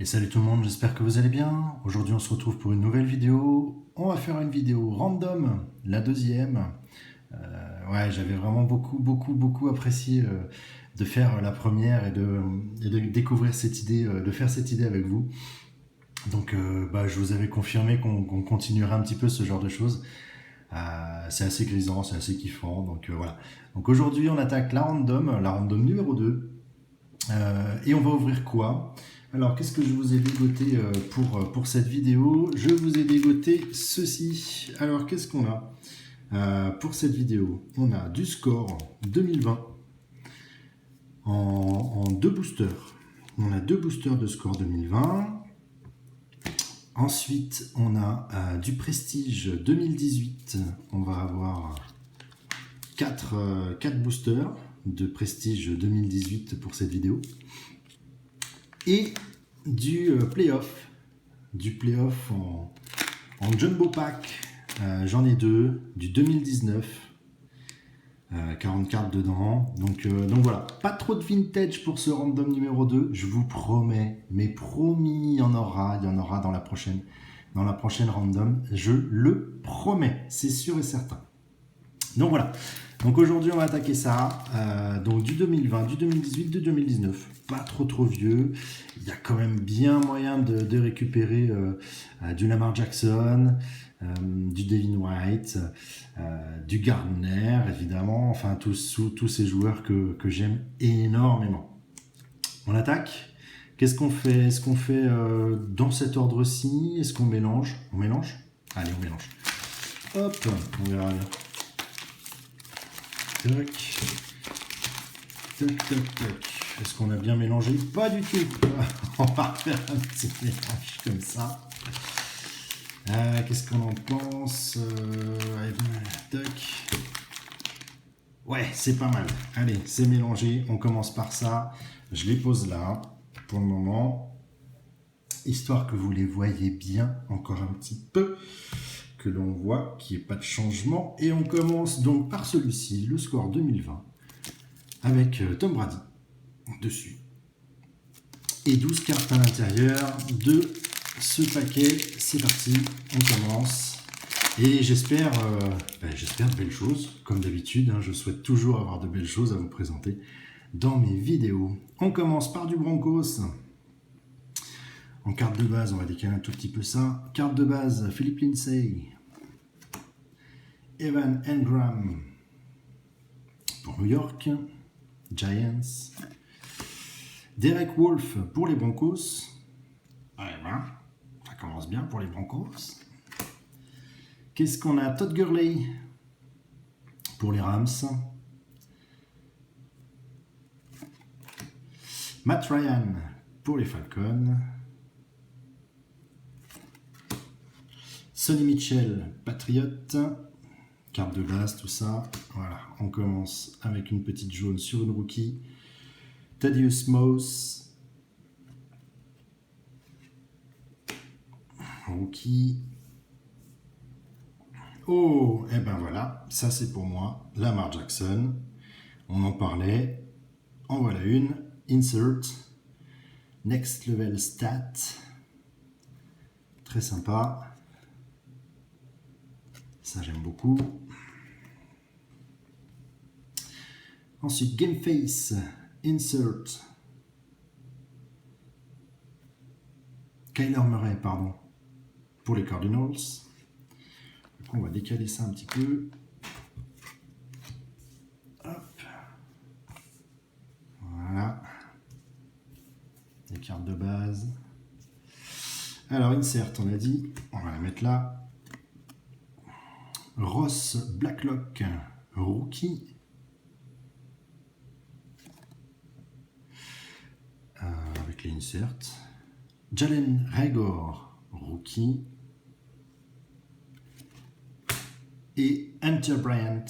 Et salut tout le monde, j'espère que vous allez bien. Aujourd'hui on se retrouve pour une nouvelle vidéo. On va faire une vidéo random, la deuxième. Ouais, j'avais vraiment beaucoup apprécié de faire la première et de découvrir cette idée, de faire cette idée avec vous. Donc je vous avais confirmé qu'on continuerait un petit peu ce genre de choses. C'est assez grisant, c'est assez kiffant. Donc voilà. Donc aujourd'hui on attaque la random numéro 2. Et on va ouvrir quoi? Alors, qu'est-ce que je vous ai dégoté pour cette vidéo? Je vous ai dégoté ceci. Alors, qu'est-ce qu'on a pour cette vidéo? On a du score 2020 en deux boosters. On a deux boosters de score 2020. Ensuite, on a du prestige 2018. On va avoir 4 boosters de prestige 2018 pour cette vidéo. Et du playoff en jumbo pack. J'en ai deux, du 2019, 40 cartes dedans. Donc voilà, pas trop de vintage pour ce random numéro 2, je vous promets, mais promis, il y en aura dans la prochaine random, je le promets, c'est sûr et certain. Donc voilà, donc aujourd'hui on va attaquer ça, donc du 2020, du 2018, du 2019, pas trop vieux, il y a quand même bien moyen de récupérer du Lamar Jackson, du Devin White, du Gardner évidemment, enfin tous ces joueurs que j'aime énormément. On attaque. Qu'est-ce qu'on fait? Est-ce qu'on fait dans cet ordre-ci? Est-ce qu'on mélange? On mélange? Allez, on mélange. Hop, on verra bien. Tac. Est-ce qu'on a bien mélangé? Pas du tout. On va faire un petit mélange comme ça. Qu'est-ce qu'on en pense? Tac. Ouais, c'est pas mal. Allez, c'est mélangé. On commence par ça. Je les pose là pour le moment, histoire que vous les voyez bien encore un petit peu, que l'on voit qu'il n'y ait pas de changement. Et on commence donc par celui-ci, le score 2020, avec Tom Brady dessus. Et 12 cartes à l'intérieur de ce paquet. C'est parti, on commence. Et j'espère de belles choses, comme d'habitude. Je souhaite toujours avoir de belles choses à vous présenter dans mes vidéos. On commence par du Broncos. En carte de base, on va décaler un tout petit peu ça. Carte de base, Philip Lindsay. Evan Engram pour New York. Giants. Derek Wolfe pour les Broncos. Ouais, ben, ça commence bien pour les Broncos. Qu'est-ce qu'on a? Todd Gurley pour les Rams. Matt Ryan pour les Falcons. Sonny Mitchell, Patriot. Carte de base, tout ça. Voilà, on commence avec une petite jaune sur une rookie. Thaddeus Moss. Rookie. Oh, et ben voilà, ça c'est pour moi. Lamar Jackson. On en parlait. En voilà une. Insert. Next level stat. Très sympa. Ça j'aime beaucoup. Ensuite, Game Face. Insert. Kyler Murray, pardon. Pour les Cardinals. Donc on va décaler ça un petit peu. Hop. Voilà. Les cartes de base. Alors, insert, on a dit. On va la mettre là. Ross Blacklock, rookie. Avec les inserts. Jalen Reagor, rookie. Et Hunter Bryant,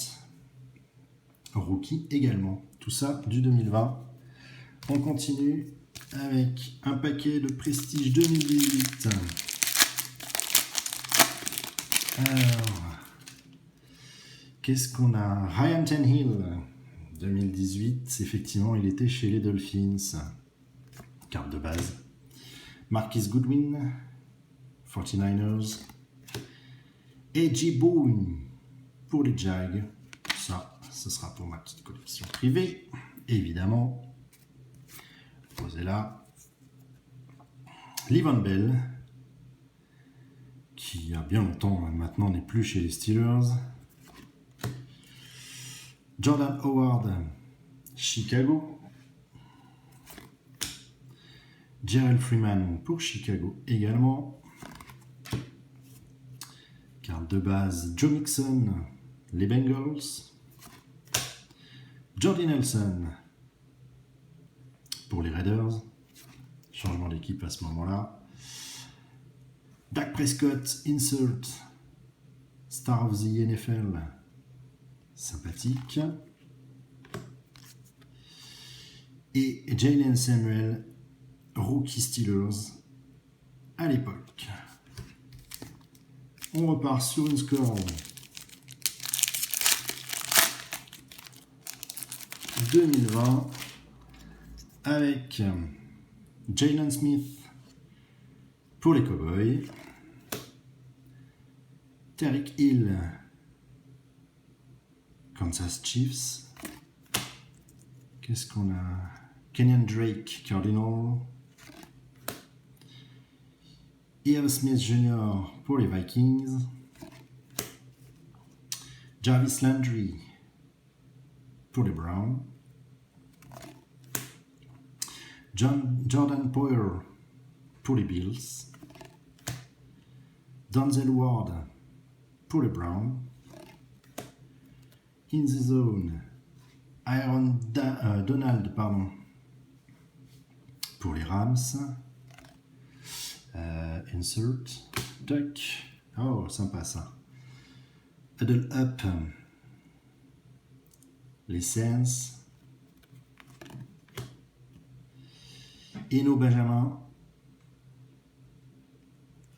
rookie également. Tout ça du 2020. On continue avec un paquet de prestige 2018. Alors, qu'est-ce qu'on a? Ryan Tannehill, 2018. Effectivement, il était chez les Dolphins. Carte de base. Marquis Goodwin, 49ers. A.J. Boone pour les Jags. Ça, ce sera pour ma petite collection privée, évidemment. Posez là. Le'Veon Bell, qui a bien longtemps maintenant n'est plus chez les Steelers. Jordan Howard, Chicago. Gerald Freeman pour Chicago également. Carte de base Joe Mixon, les Bengals. Jordy Nelson pour les Raiders. Changement d'équipe à ce moment-là. Dak Prescott, insert. Star of the NFL. Sympathique. Et Jaylen Samuel, rookie Steelers à l'époque. On repart sur une score 2020 avec Jalen Smith pour les Cowboys, Tyreek Hill, Kansas Chiefs. Qu'est-ce qu'on a? Kenyan Drake, Cardinals. Irv Smith Jr. pour les Vikings. Jarvis Landry pour les Browns. Jordan Poyer pour les Bills. Denzel Ward pour les Browns. In the Zone, Aaron Donald pour les Rams. Insert. Duck. Oh, sympa ça. Huddle Up. Les Saints. Eno Benjamin.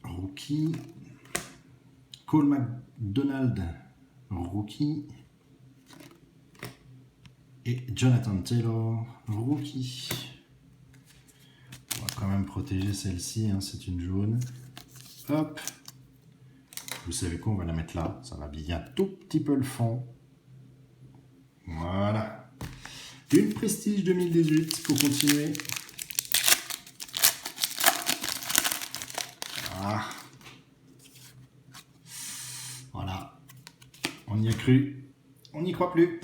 Rookie. Cole McDonald. Rookie. Et Jonathan Taylor. Rookie. On va quand même protéger celle-ci, hein, c'est une jaune. Hop. Vous savez quoi, on va la mettre là. Ça va bien tout petit peu le fond. Voilà. Une Prestige 2018 pour continuer. Ah. Voilà. On y a cru. On n'y croit plus.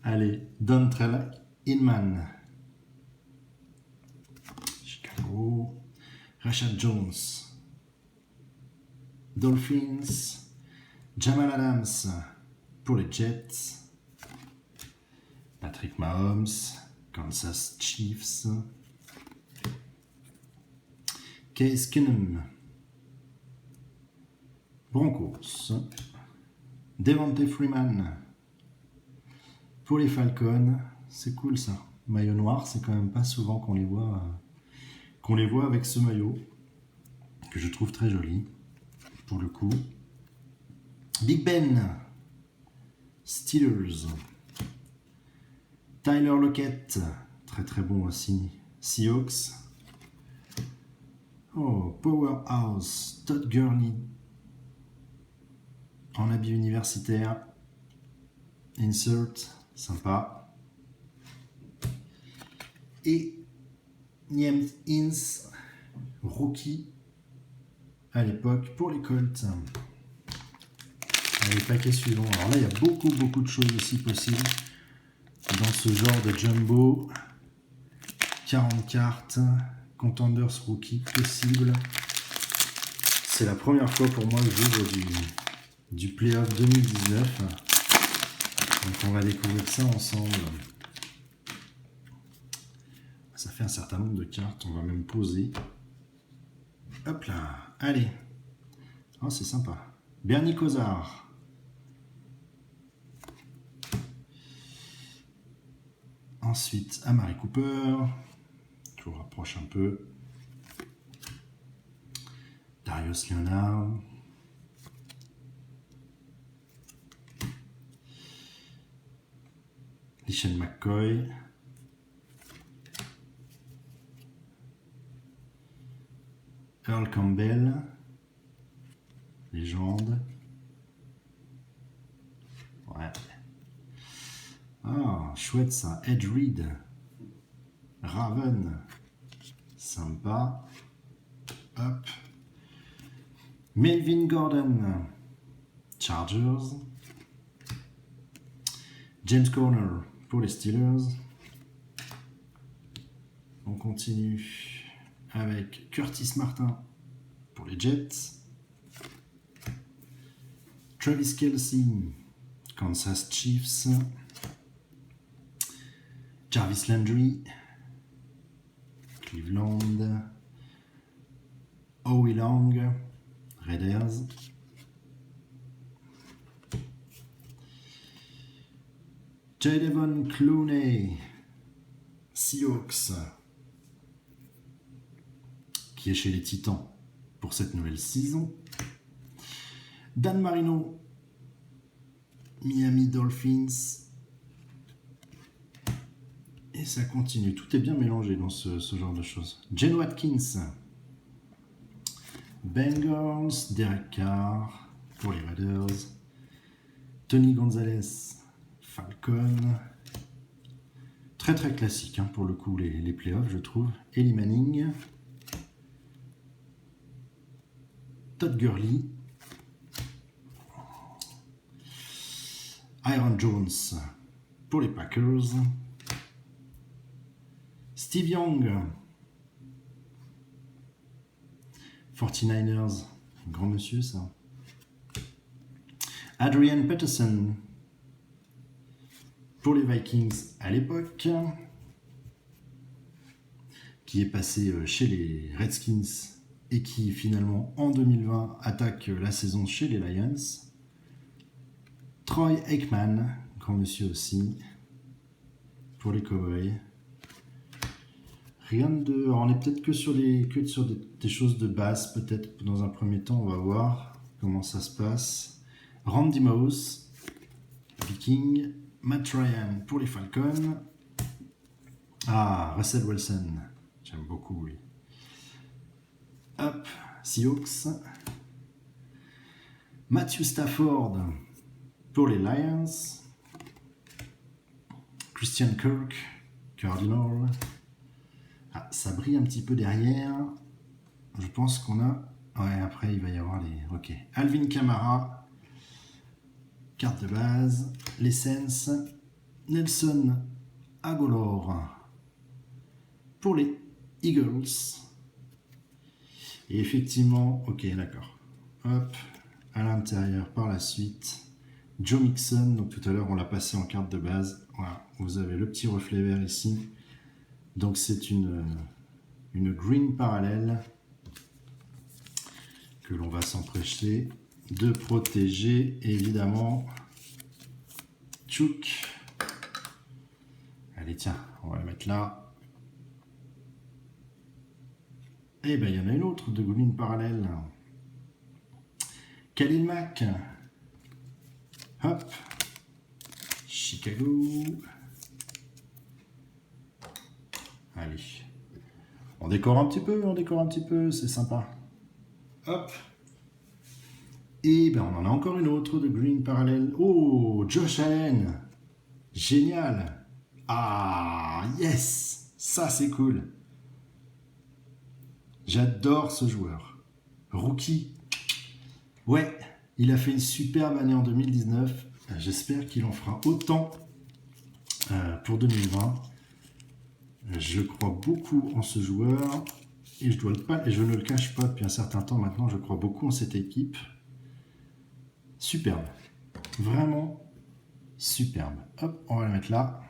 Allez, Dontrell Inman. Chicago. Rashad Jones. Dolphins. Jamal Adams pour les Jets. Patrick Mahomes. Kansas Chiefs. Case Keenum. Broncos. Devontae Freeman pour les Falcons. C'est cool ça. Maillot noir, c'est quand même pas souvent qu'on les voit avec ce maillot que je trouve très joli pour le coup. Big Ben, Steelers. Tyler Lockett, très très bon aussi. Seahawks. Oh, Powerhouse, Todd Gurley en habit universitaire. Insert, sympa. Et Nyem Ince, rookie à l'époque pour les Colts. Allez, paquet suivant. Alors là, il y a beaucoup de choses aussi possibles dans ce genre de jumbo. 40 cartes, Contenders rookie possible. C'est la première fois pour moi que j'ouvre du playoff 2019. Donc on va découvrir ça ensemble. Ça fait un certain nombre de cartes, on va même poser. Hop là, allez. Oh, c'est sympa. Bernie Kosar. Ensuite, Amari Cooper. Je vous rapproche un peu. Darius Leonard. LeSean McCoy. Earl Campbell, légende. Ouais. Ah, chouette ça. Ed Reed, Raven, sympa. Hop. Melvin Gordon, Chargers. James Conner pour les Steelers. On continue avec Curtis Martin pour les Jets. Travis Kelce, Kansas Chiefs. Jarvis Landry, Cleveland. Howie Long, Raiders. Jadevon Clowney, Seahawks, qui est chez les Titans pour cette nouvelle saison. Dan Marino, Miami Dolphins. Et ça continue. Tout est bien mélangé dans ce genre de choses. Jen Watkins, Bengals. Derek Carr pour les Raiders. Tony Gonzalez, Falcon. Très très classique hein, pour le coup les playoffs je trouve. Eli Manning. Todd Gurley. Aaron Jones pour les Packers. Steve Young. 49ers. Grand monsieur ça. Adrian Peterson pour les Vikings à l'époque, qui est passé chez les Redskins et qui finalement en 2020 attaque la saison chez les Lions. Troy Aikman, grand monsieur aussi, pour les Cowboys. Rien de... Alors on est peut-être que sur des choses de base, peut-être dans un premier temps, on va voir comment ça se passe. Randy Moss, Viking. Matt Ryan pour les Falcons. Ah, Russell Wilson. J'aime beaucoup, oui. Hop, Seahawks. Matthew Stafford pour les Lions. Christian Kirk, Cardinal. Ah, ça brille un petit peu derrière. Je pense qu'on a... Ouais, après, il va y avoir les... Ok. Alvin Kamara. Carte de base, les Saints, Nelson Agholor pour les Eagles. Et effectivement, ok, d'accord. Hop, à l'intérieur par la suite, Joe Mixon. Donc tout à l'heure, on l'a passé en carte de base. Voilà, vous avez le petit reflet vert ici. Donc c'est une green parallèle que l'on va s'emprêcher de protéger, évidemment. Tchouk. Allez, tiens, on va la mettre là. Et ben, il y en a une autre de green parallèle. Khalil Mack. Hop. Chicago. Allez. On décore un petit peu, c'est sympa. Hop. Et ben on en a encore une autre de green parallèle. Oh, Josh Allen. Génial. Ah, yes. Ça, c'est cool. J'adore ce joueur. Rookie. Ouais, il a fait une superbe année en 2019. J'espère qu'il en fera autant pour 2020. Je crois beaucoup en ce joueur. Et je ne le cache pas depuis un certain temps maintenant, je crois beaucoup en cette équipe. Superbe. Vraiment superbe. Hop, on va la mettre là.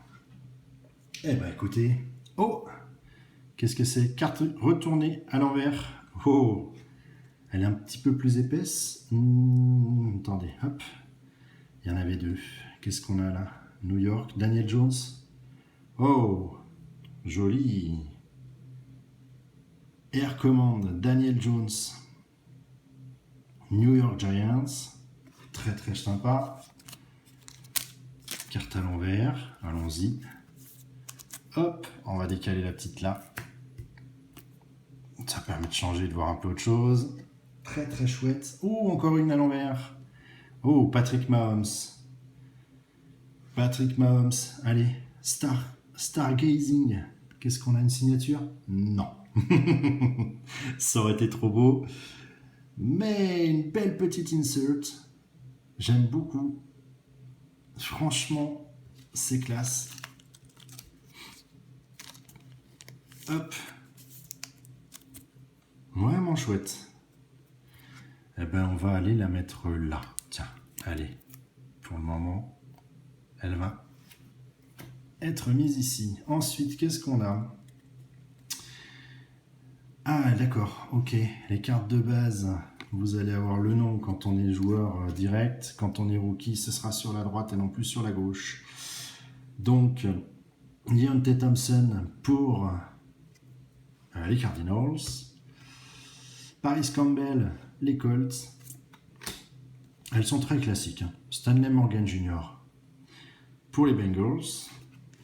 Eh ben écoutez. Oh, qu'est-ce que c'est? Carte retournée à l'envers. Oh, elle est un petit peu plus épaisse. Attendez, hop. Il y en avait deux. Qu'est-ce qu'on a là? New York, Daniel Jones. Oh, joli. Air Command, Daniel Jones. New York Giants. Très très sympa. Carte à l'envers. Allons-y. Hop, on va décaler la petite là. Ça permet de changer, de voir un peu autre chose. Très très chouette. Oh, encore une à l'envers. Oh, Patrick Mahomes. Patrick Mahomes. Allez, Stargazing. Qu'est-ce qu'on a, une signature? Non. Ça aurait été trop beau. Mais une belle petite insert. J'aime beaucoup. Franchement, c'est classe. Hop. Vraiment chouette. Eh ben, on va aller la mettre là. Tiens, allez. Pour le moment, elle va être mise ici. Ensuite, qu'est-ce qu'on a? Ah, d'accord, ok. Les cartes de base, vous allez avoir le nom quand on est joueur direct. Quand on est rookie, ce sera sur la droite et non plus sur la gauche. Donc, Deontay Thompson pour les Cardinals. Paris Campbell, les Colts. Elles sont très classiques. Hein. Stanley Morgan Jr. pour les Bengals.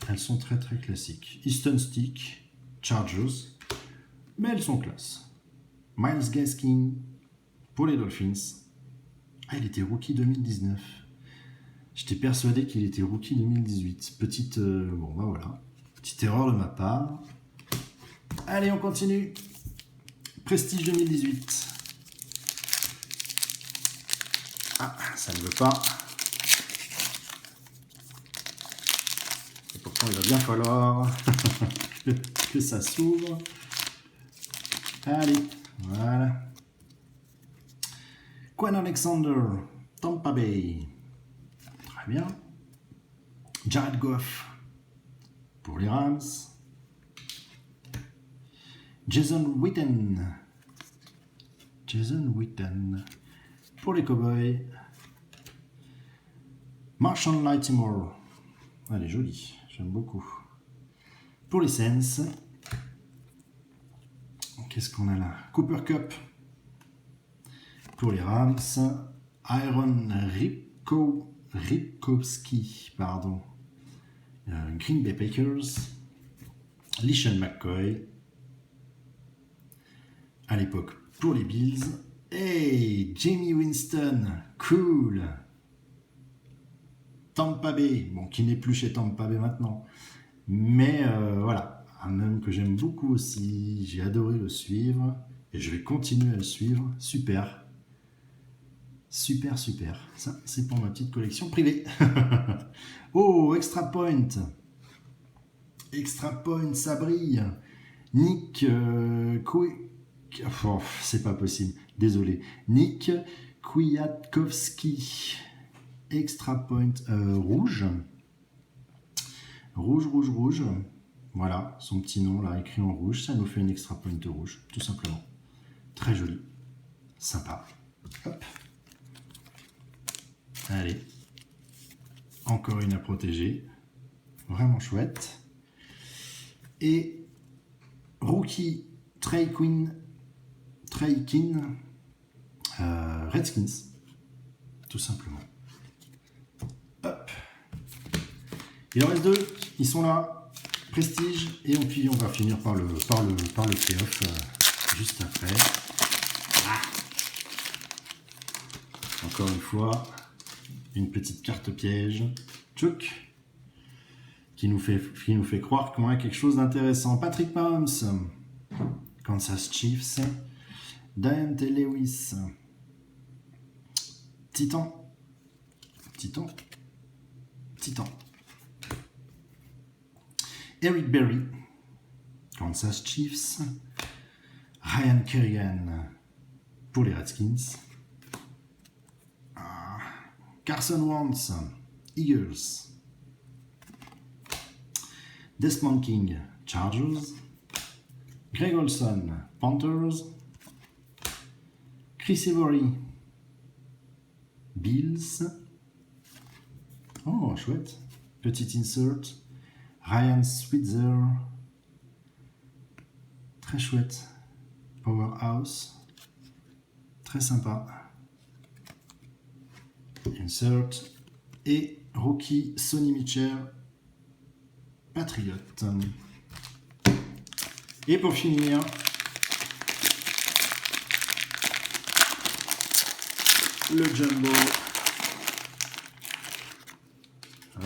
Elles sont très très classiques. Easton Stick, Chargers. Mais elles sont classe. Myles Gaskin pour les Dolphins. Ah, il était rookie 2019. J'étais persuadé qu'il était rookie 2018. Petite... bon, bah voilà. Petite erreur de ma part. Allez, on continue. Prestige 2018. Ah, ça ne veut pas. Et pourtant, il va bien falloir que ça s'ouvre. Allez, voilà. Quan Alexander, Tampa Bay. Très bien. Jared Goff pour les Rams. Jason Witten. Jason Witten pour les Cowboys. Marshall Lattimore. Elle est jolie, j'aime beaucoup. Pour les Saints. Qu'est-ce qu'on a là? Cooper Kupp pour les Rams. Aaron Ripkowski, pardon. Green Bay Packers. LeSean McCoy. À l'époque pour les Bills. Hey, Jamie Winston, cool. Tampa Bay, bon, qui n'est plus chez Tampa Bay maintenant. Mais voilà, un homme que j'aime beaucoup aussi. J'ai adoré le suivre. Et je vais continuer à le suivre. Super. Super, super. Ça, c'est pour ma petite collection privée. Oh, Extra Point. Extra Point, ça brille. Nick oh, c'est pas possible. Désolé. Nick Kwiatkowski. Extra Point rouge. Rouge, rouge, rouge. Voilà, son petit nom là écrit en rouge. Ça nous fait une Extra Point rouge, tout simplement. Très joli. Sympa. Hop. Allez. Encore une à protéger. Vraiment chouette. Et rookie Trey Quinn. Redskins. Tout simplement. Hop. Il en reste deux. Ils sont là. Prestige. Et puis on va finir par le playoff juste après. Ah. Encore une fois, une petite carte piège. Tchouk. Qui nous fait croire qu'on a quelque chose d'intéressant. Patrick Mahomes. Kansas Chiefs. Deontay Lewis. Titan. Eric Berry. Kansas Chiefs. Ryan Kerrigan pour les Redskins. Carson Wentz. Eagles. Desmond King. Chargers. Greg Olson. Panthers. Chris Ivory. Bills. Oh, chouette. Petit insert. Ryan Switzer. Très chouette. Powerhouse. Très sympa. Insert. Et rookie Sonny Mitchell. Patriot. Et pour finir, le jumbo.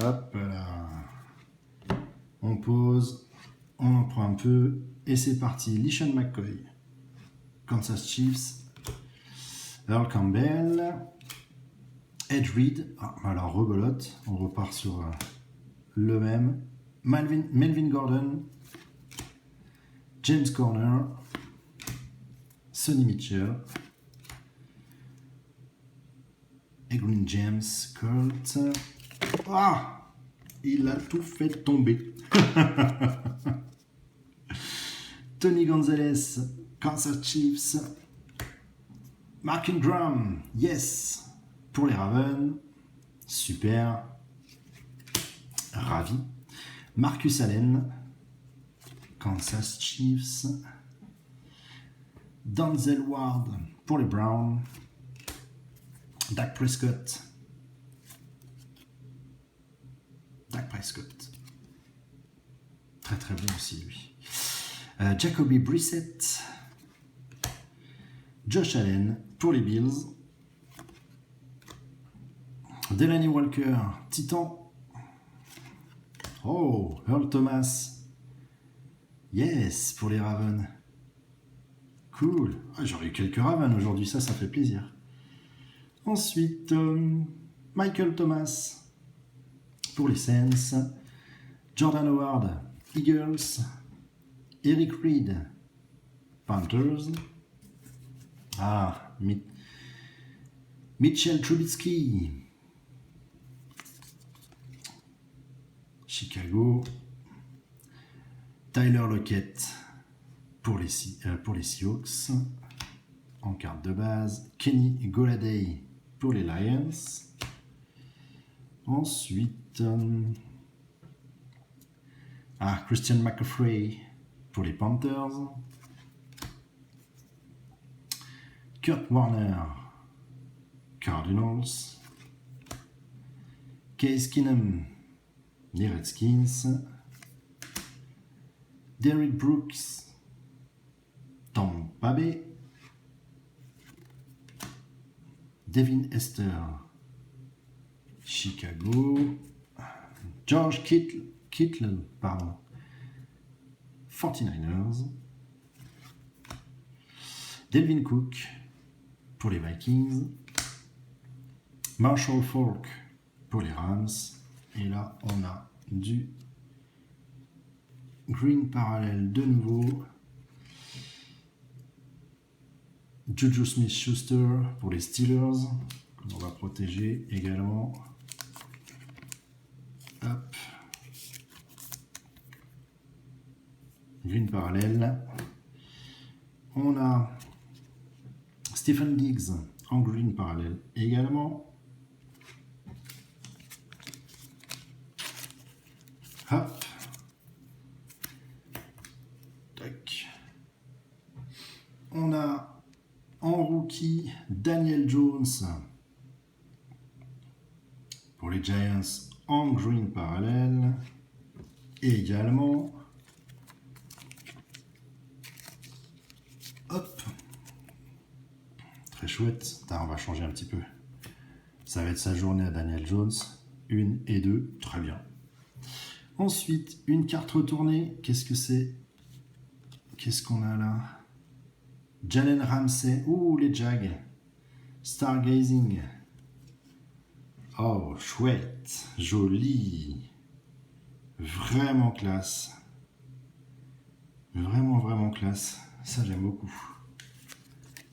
Hop là. On pose, on en prend un peu et c'est parti. LeSean McCoy, Kansas Chiefs, Earl Campbell, Ed Reed. Ah, alors rebelote, on repart sur le même. Melvin Gordon, James Conner, Sonny Mitchell, Edwin James, Colt. Ah, il a tout fait tomber. Tony Gonzalez, Kansas Chiefs. Mark Ingram, yes, pour les Ravens. Super. Ravi. Marcus Allen, Kansas Chiefs. Denzel Ward pour les Browns. Dak Prescott. Très très bon aussi lui. Jacoby Brissett. Josh Allen pour les Bills. Delaney Walker, Titan. Oh, Earl Thomas. Yes, pour les Ravens. Cool. Ah, j'aurais eu quelques Ravens aujourd'hui, ça fait plaisir. Ensuite, Michael Thomas pour les Saints. Jordan Howard, Eagles. Eric Reed, Panthers. Ah, Mitchell Trubisky, Chicago. Tyler Lockett pour les Seahawks en carte de base. Kenny Golladay pour les Lions. Ensuite, Christian McCaffrey pour les Panthers. Kurt Warner, Cardinals. Case Keenum, les Redskins. Derrick Brooks, Tampa Bay. Devin Hester, Chicago. George Kittle, 49ers. Delvin Cook pour les Vikings. Marshall Faulk pour les Rams. Et là, on a du green parallèle de nouveau. Juju Smith-Schuster pour les Steelers, qu'on va protéger également. Hop. Green parallèle. On a Stephen Diggs en green parallèle également. Hop. Tac. On a en rookie Daniel Jones pour les Giants en green parallèle. Et également, hop, très chouette. On va changer un petit peu. Ça va être sa journée à Daniel Jones. 1 et 2, très bien. Ensuite, une carte retournée. Qu'est-ce que c'est? Qu'est-ce qu'on a là? Jalen Ramsey. Ouh, les Jags. Stargazing. Oh, chouette. Joli. Vraiment classe. Vraiment, vraiment classe. Ça, j'aime beaucoup.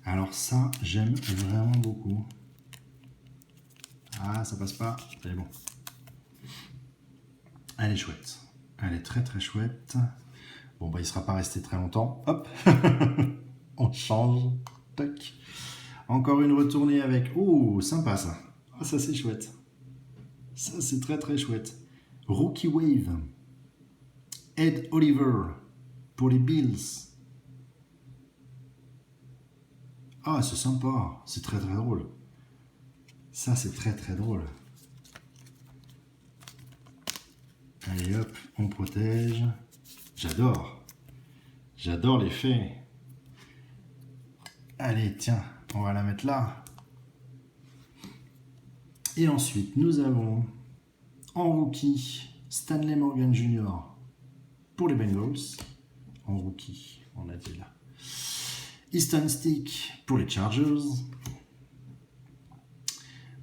Alors ça, j'aime vraiment beaucoup. Ah, ça passe pas. C'est bon. Elle est chouette. Elle est très, très chouette. Bon, bah, il ne sera pas resté très longtemps. Hop. On change. Tac. Encore une retournée avec... Oh, sympa ça. Ah, ça, c'est chouette. Ça, c'est très, très chouette. Rookie Wave. Ed Oliver pour les Bills. Ah, c'est sympa. C'est très, très drôle. Ça, c'est très, très drôle. Allez, hop, on protège. J'adore. J'adore l'effet. Allez, tiens, on va la mettre là. Et ensuite, nous avons en rookie Stanley Morgan Jr. pour les Bengals. En rookie, on a dit là. Easton Stick pour les Chargers.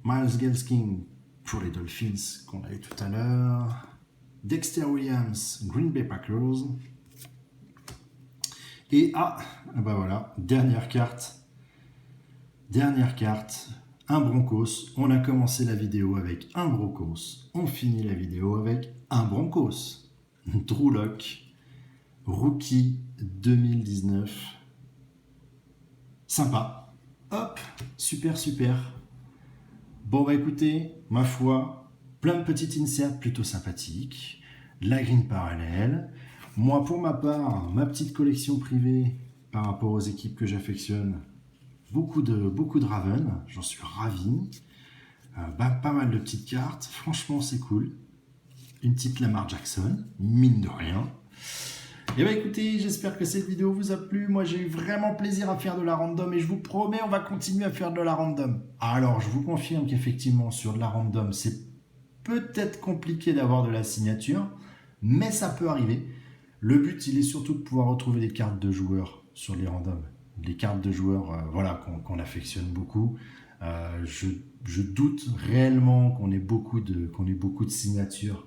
Miles Gaskin pour les Dolphins qu'on a eu tout à l'heure. Dexter Williams, Green Bay Packers. Et bah voilà, dernière carte, un Broncos. On a commencé la vidéo avec un Broncos, on finit la vidéo avec un Broncos. Drew Lock, rookie 2019. Sympa. Hop, super. Bon bah écoutez, ma foi, plein de petites inserts plutôt sympathiques, la green parallèle. Moi pour ma part, ma petite collection privée par rapport aux équipes que j'affectionne, beaucoup de Raven, j'en suis ravi. Pas mal de petites cartes, franchement c'est cool. Une petite Lamar Jackson, mine de rien. Et bah écoutez, j'espère que cette vidéo vous a plu. Moi j'ai eu vraiment plaisir à faire de la random et je vous promets, on va continuer à faire de la random. Alors je vous confirme qu'effectivement sur de la random, c'est peut-être compliqué d'avoir de la signature, mais ça peut arriver. Le but, il est surtout de pouvoir retrouver des cartes de joueurs sur les randoms. Les cartes de joueurs voilà, qu'on affectionne beaucoup. Je doute réellement qu'on ait beaucoup de signatures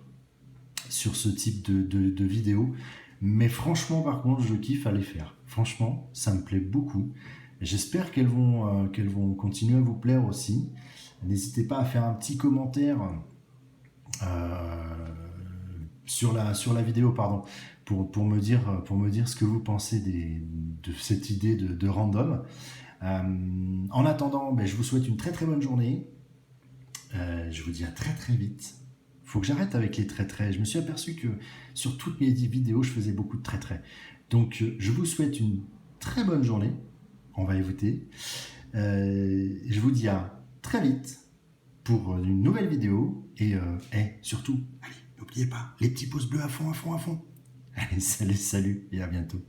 sur ce type de vidéo. Mais franchement, par contre, je kiffe à les faire. Franchement, ça me plaît beaucoup. J'espère qu'elles vont continuer à vous plaire aussi. N'hésitez pas à faire un petit commentaire sur la vidéo, pardon, pour me dire ce que vous pensez de cette idée de random. En attendant, je vous souhaite une très très bonne journée. Je vous dis à très très vite. Faut que j'arrête avec les traits. Je me suis aperçu que sur toutes mes vidéos, je faisais beaucoup de traits. Donc, je vous souhaite une très bonne journée. On va écouter. Je vous dis à très vite pour une nouvelle vidéo. Et surtout, allez, n'oubliez pas, les petits pouces bleus à fond. Allez, salut et à bientôt.